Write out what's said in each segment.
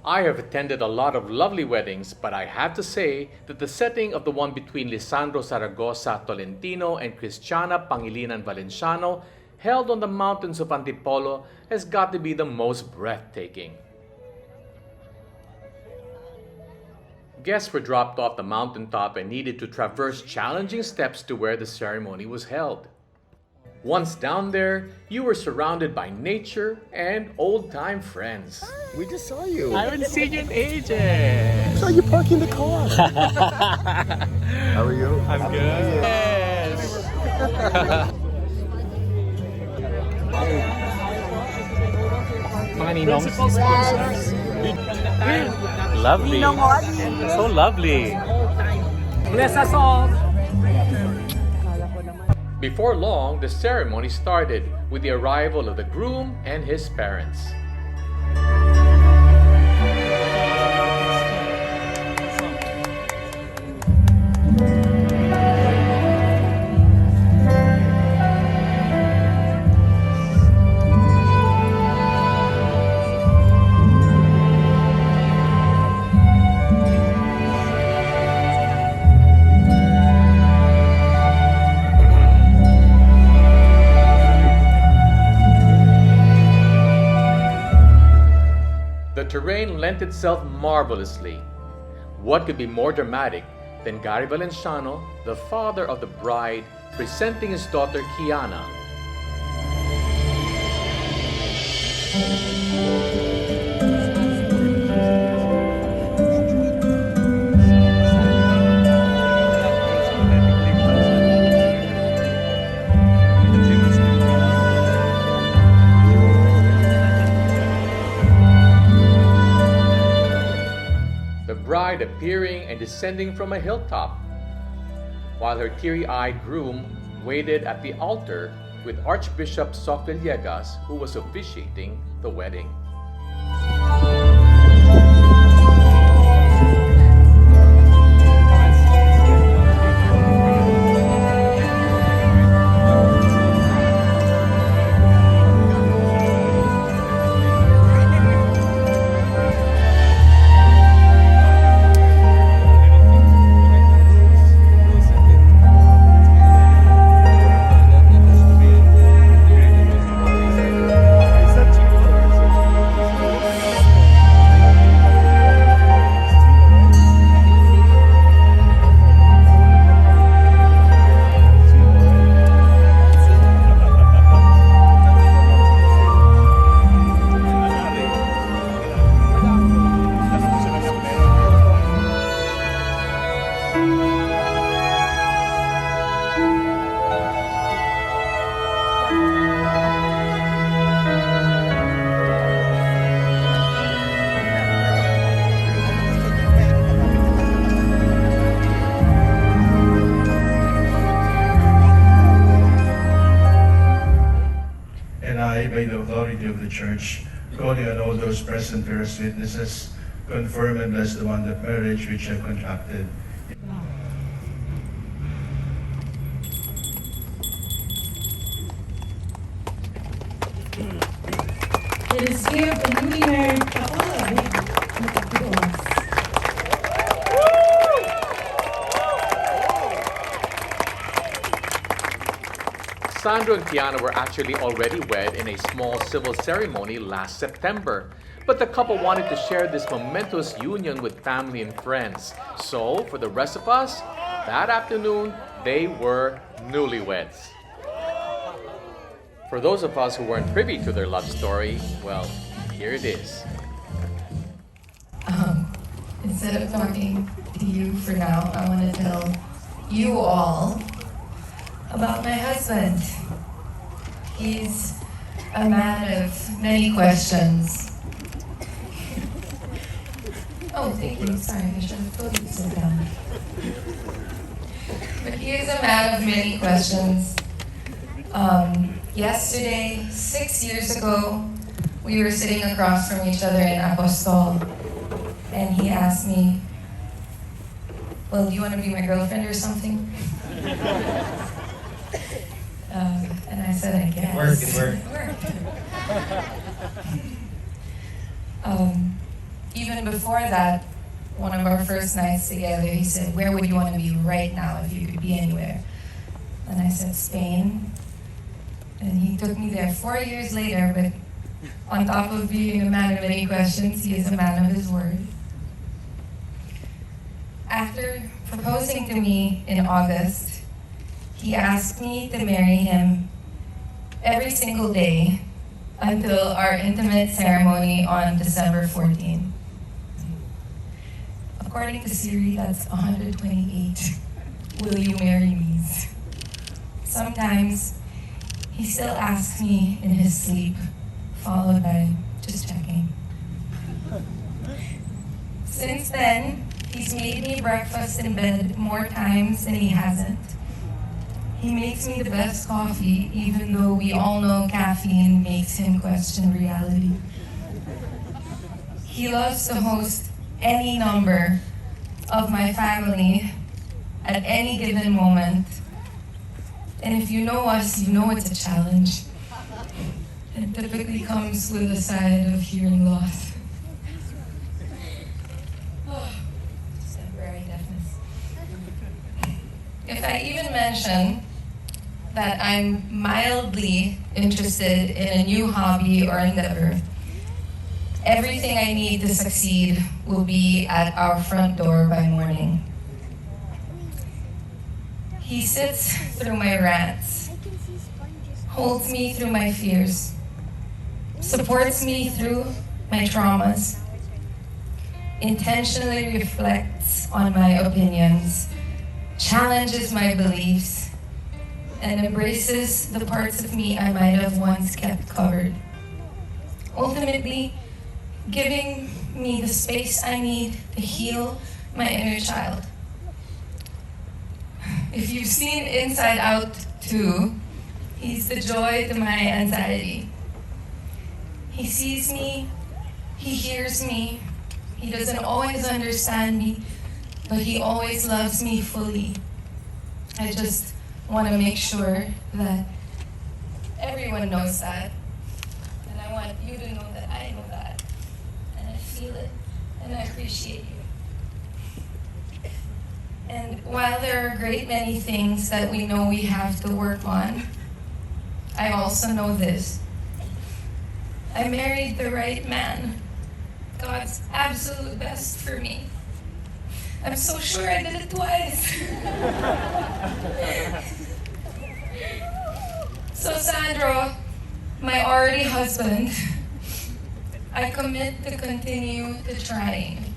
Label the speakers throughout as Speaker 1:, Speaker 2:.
Speaker 1: I have attended a lot of lovely weddings, but I have to say that the setting of the one between Lisandro Zaragoza Tolentino and Kiana Valenciano, held on the mountains of Antipolo, has got to be the most breathtaking. Guests were dropped off the mountaintop and needed to traverse challenging steps to where the ceremony was held. Once down there, you were surrounded by nature and old-time friends.
Speaker 2: We just saw you.
Speaker 3: I haven't seen you in ages.
Speaker 2: Saw you parking the car. How are you?
Speaker 3: I'm good. Yes. Lovely. So lovely. Bless us all.
Speaker 1: Before long, the ceremony started with the arrival of the groom and his parents. The terrain lent itself marvelously. What could be more dramatic than Gary Valenciano, the father of the bride, presenting his daughter Kiana? Bride appearing and descending from a hilltop, while her teary-eyed groom waited at the altar with Archbishop Soc Villegas, who was officiating the wedding.
Speaker 4: By the authority of the Church, calling on all those present here as witnesses, confirm and bless the bond of marriage which I contracted.
Speaker 5: It is here the newly married couple a big applause.
Speaker 1: Sandro and Kiana were actually already wed in a small civil ceremony last September, but the couple wanted to share this momentous union with family and friends. So, for the rest of us, that afternoon, they were newlyweds. For those of us who weren't privy to their love story, well, here it is.
Speaker 6: Instead of talking to you for now, I want to tell you all about my husband. He's a man of many questions. Oh, thank you. Sorry, I should have told you to sit down. But he is a man of many questions. Yesterday, 6 years ago, we were sitting across from each other in Apostol, and he asked me, well, do you want to be my girlfriend or something? And I said, I guess.
Speaker 3: It worked.
Speaker 6: Even even before that, one of our first nights together, he said, "Where would you want to be right now if you could be anywhere?" And I said, "Spain." And he took me there 4 years later, but on top of being a man of many questions, he is a man of his word. After proposing to me in August, he asked me to marry him every single day until our intimate ceremony on December 14. According to Siri, that's 128 "Will you marry me's." Sometimes he still asks me in his sleep, followed by "just checking." Since then, he's made me breakfast in bed more times than he hasn't. He makes me the best coffee, even though we all know caffeine makes him question reality. He loves to host any number of my family at any given moment. And if you know us, you know it's a challenge. It typically comes with a side of hearing loss. Just temporary deafness. If I even mention that I'm mildly interested in a new hobby or endeavor, everything I need to succeed will be at our front door by morning. He sits through my rants, holds me through my fears, supports me through my traumas, intentionally reflects on my opinions, challenges my beliefs, and embraces the parts of me I might have once kept covered. Ultimately, giving me the space I need to heal my inner child. If you've seen Inside Out 2, he's the joy to my anxiety. He sees me, he hears me, he doesn't always understand me, but he always loves me fully. I just want to make sure that everyone knows that. And I want you to know that I know that. And I feel it, and I appreciate you. And while there are a great many things that we know we have to work on, I also know this. I married the right man. God's absolute best for me. I'm so sure I did it twice. So Sandro, my already husband, I commit to continue to trying,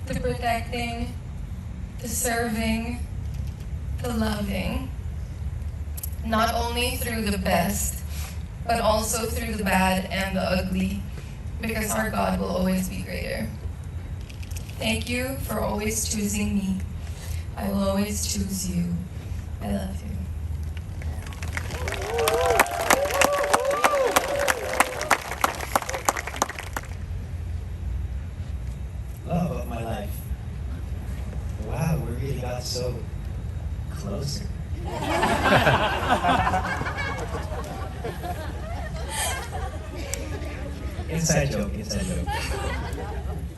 Speaker 6: to protecting, to serving, to loving, not only through the best, but also through the bad and the ugly, because our God will always be greater. Thank you for always choosing me. I will always choose you. I love you.
Speaker 2: Love of my life. Wow, we really got so closer. Inside joke, inside joke.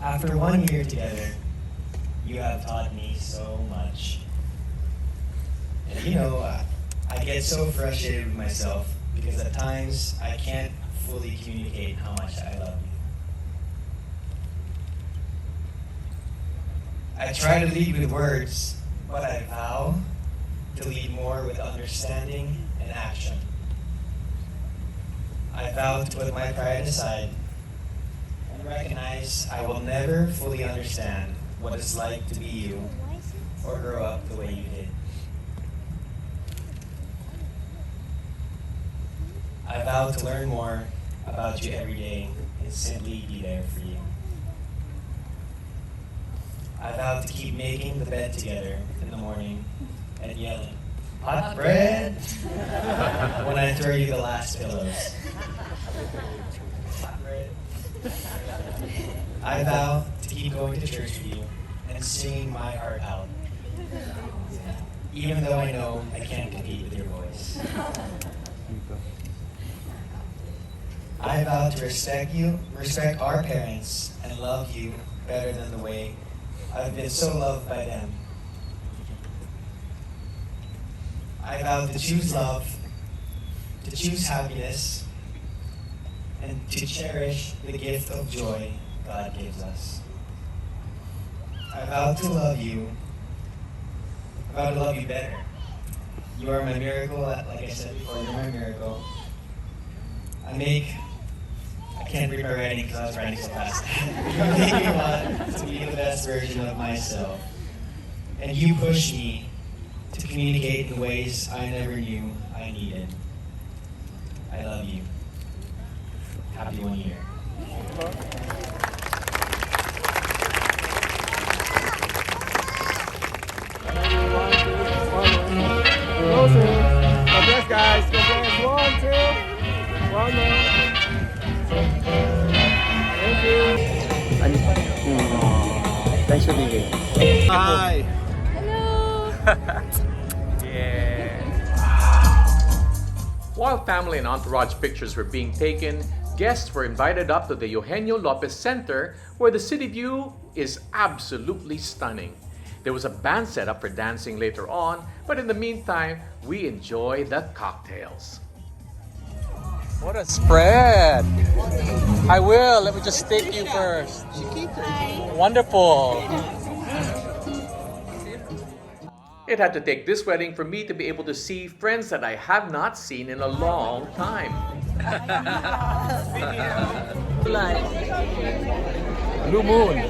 Speaker 2: After 1 year together, you have taught me so much. And you know, I get so frustrated with myself because at times I can't fully communicate how much I love you. I try to lead with words, but I vow to lead more with understanding and action. I vow to put my pride aside and recognize I will never fully understand what it's like to be you or grow up the way you did. I vow to learn more about you every day and simply be there for you. I vow to keep making the bed together in the morning and yelling, "Hot bread!" when I throw you the last pillows. Hot bread. I vow to keep going to church with you and singing my heart out, even though I know I can't compete with your voice. I vow to respect you, respect our parents, and love you better than the way I've been so loved by them. I vow to choose love, to choose happiness, and to cherish the gift of joy God gives us. I vow to love you. I vow to love you better. You are my miracle, like I said before, you're my miracle. I can't read my writing because I was writing so fast. You make me want to be the best version of myself. And you push me to communicate in ways I never knew I needed. I love you. Happy 1 year.
Speaker 7: Closer. God bless, guys. God bless. 1, 2. 1 more. Thank you. Thanks for being here. Hi.
Speaker 3: Yeah.
Speaker 1: While family and entourage pictures were being taken, guests were invited up to the Eugenio Lopez Center, where the city view is absolutely stunning. There was a band set up for dancing later on, but in the meantime, we enjoy the cocktails.
Speaker 3: What a spread! I will. Let me just take you first. Wonderful.
Speaker 1: It had to take this wedding for me to be able to see friends that I have not seen in a long time.
Speaker 3: Blue moon.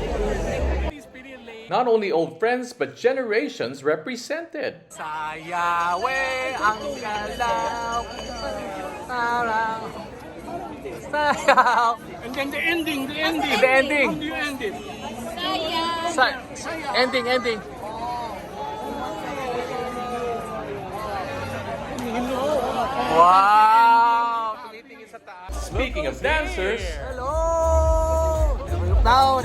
Speaker 1: Not only old friends, but generations represented.
Speaker 3: Sayawe ang galaw. Sayaw.
Speaker 7: And then the ending.
Speaker 3: The ending.
Speaker 7: How do you end it?
Speaker 3: Ending. Wow! Tumitingin sa taas.
Speaker 1: Speaking of dancers,
Speaker 3: Hello! Down,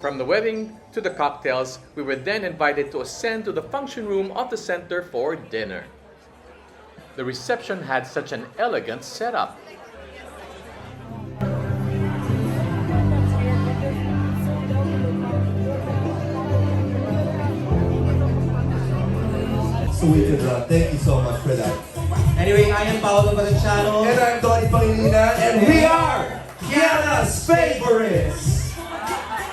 Speaker 1: from the wedding to the cocktails, we were then invited to ascend to the function room of the center for dinner. The reception had such an elegant setup.
Speaker 8: Sweet and thank you so much for that.
Speaker 2: Anyway, I am Paolo Valenciano.
Speaker 8: And I'm Donnie Pangilinan, and we are Kiana's favorites.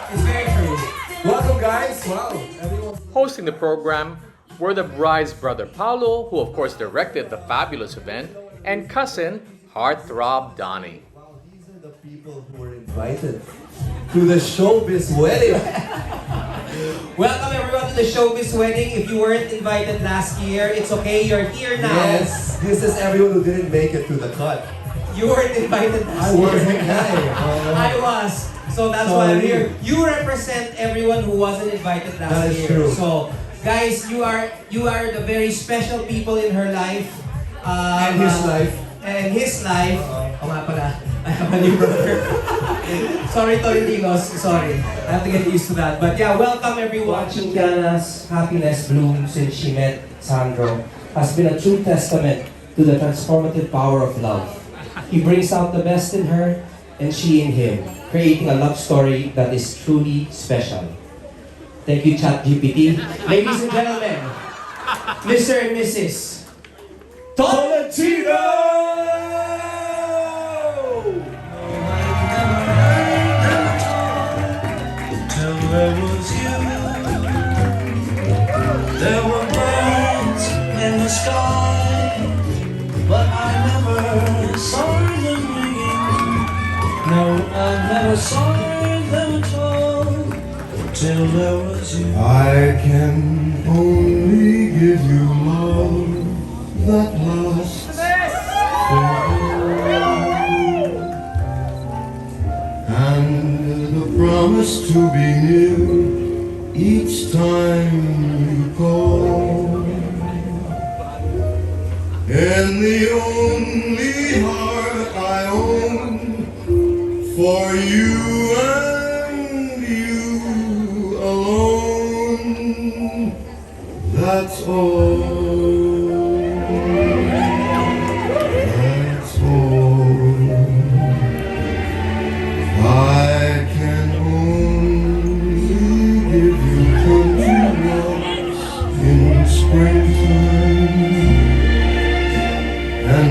Speaker 2: It's very true.
Speaker 8: Welcome, guys. Wow, everyone.
Speaker 1: Hosting the program were the bride's brother Paolo, who of course directed the fabulous event, and cousin Heartthrob Donnie.
Speaker 8: Wow, these are the people who were invited to the showbiz wedding.
Speaker 9: Welcome everyone to the Showbiz Wedding. If you weren't invited last year, it's okay, you're here now.
Speaker 8: Yes, this is everyone who didn't make it to the cut.
Speaker 9: You weren't invited last year. I was. So that's why I'm here. You represent everyone who wasn't invited last year.
Speaker 8: True.
Speaker 9: So guys, you are the very special people in her life.
Speaker 8: And his life.
Speaker 9: And his life. Oh nga pala. I have a new brother. Sorry, Tolentinos. Sorry. I have to get used to that. But yeah, welcome everyone.
Speaker 2: Watching Kiana's happiness bloom since she met Sandro has been a true testament to the transformative power of love. He brings out the best in her and she in him, creating a love story that is truly special. Thank you, ChatGPT. Ladies and gentlemen, Mr. and Mrs.
Speaker 8: Tolentino!
Speaker 10: There was you. There were birds in the sky, but I never saw them ringing. No, I never saw them at all till there was you.
Speaker 4: I can only give you love that lasts forever, and the promise to be near each time you call. And the only heart I own for you and you alone, that's all. That's all.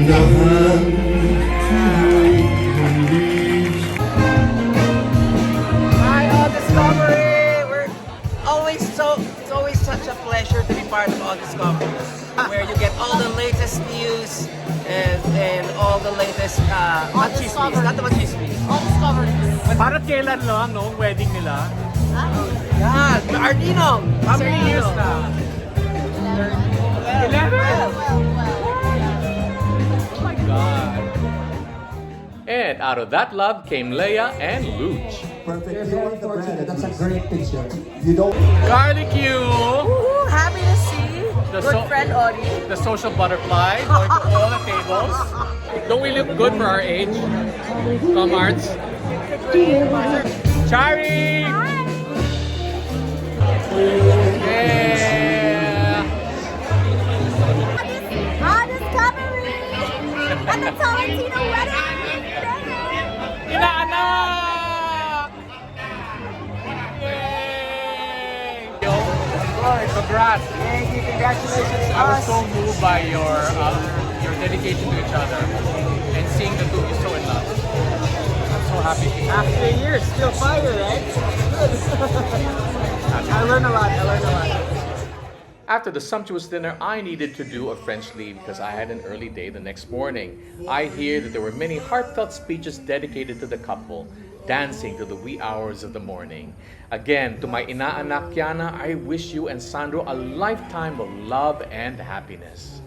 Speaker 10: dahan.
Speaker 11: Hi, All Discovery! It's always such a pleasure to be part of All Discovery, where you get all the latest news and all the latest not chismis, not the chismis.
Speaker 5: All Discovery.
Speaker 3: Para kailan lang, no? Wedding nila?
Speaker 11: Yeah, our Ninong! How many years na?
Speaker 3: 11?
Speaker 1: Oh my God. And out of that love came Leia and Luch.
Speaker 9: You're very fortunate. That's a great picture. You don't.
Speaker 1: Garlic you!
Speaker 5: Woohoo! Happy to see
Speaker 1: The
Speaker 5: good
Speaker 1: so-
Speaker 5: friend Audie.
Speaker 1: The social butterfly going to all the tables. Don't we look good for our age? Comrades. Chari! Yeah!
Speaker 5: All Discovery! At the Tolentino wedding!
Speaker 1: Inaanak! Yay! Congrats!
Speaker 11: Thank you, congratulations to
Speaker 1: I was
Speaker 11: us.
Speaker 1: so moved by your dedication to each other and seeing the two of you so in love. I'm so happy.
Speaker 11: After a year, still fire, right? I learned a lot.
Speaker 1: After the sumptuous dinner, I needed to do a French leave because I had an early day the next morning. I hear that there were many heartfelt speeches dedicated to the couple, dancing to the wee hours of the morning. Again, to my inaanak Kiana, I wish you and Sandro a lifetime of love and happiness.